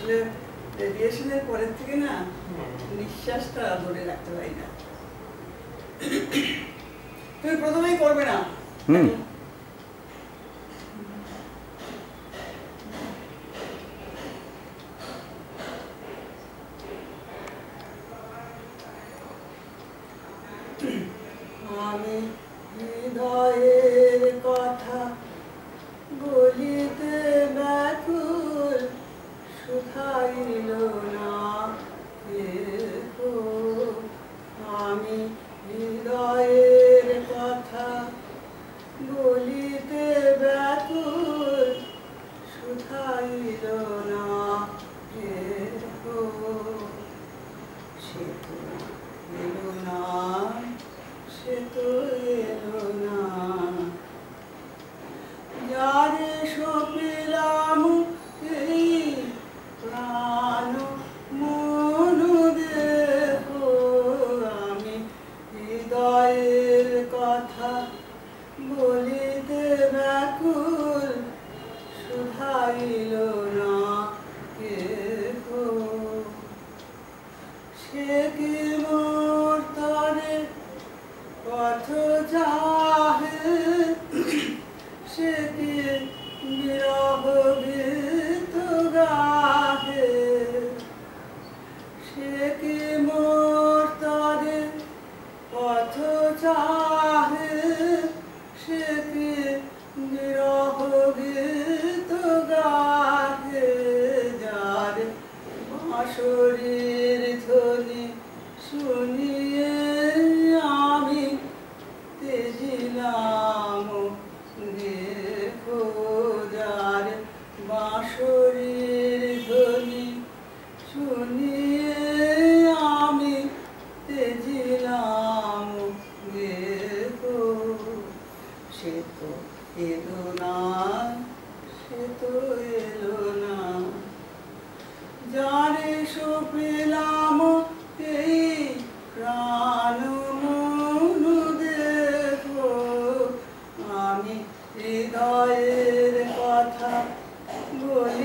আসলে রেডিয়েশনের পরের থেকে না নিঃশ্বাসটা ধরে রাখতে পারি না। তুমি প্রথমেই করবে না? আমি হৃদয়ের কথা বলিতে ব্যাকুল, শুধাইল না কেহ। আমি হৃদয়ের কথা বলিতে ব্যাকুল, শুধাইল না কেহ। সে তো এলো না, সে তো এলো না। যারে সপিলাম এই প্রাণ মন দেহ, আমি হৃদয়ের কথা বলিতে ব্যাকুল, শুধাইল না কেহ। সে কি মোর তরে পথ চাহে, সে কি বিরহ গীত গাহে। সে কি মোর তরে পথ চাহে, সে কি বিরহ গীত গাহে। যার বাঁশরীর ধ্বনি শুনিয়ে আমি তেজিলাম দেহ। যার বাঁশরীর ধ্বনি শুনিয়ে আমি তেজিলাম দেহ। সে তো এলো না, সে তো এলো না। যারে সপিলাম এই প্রাণ মন দেহ, আমি হৃদয়ের কথা বলি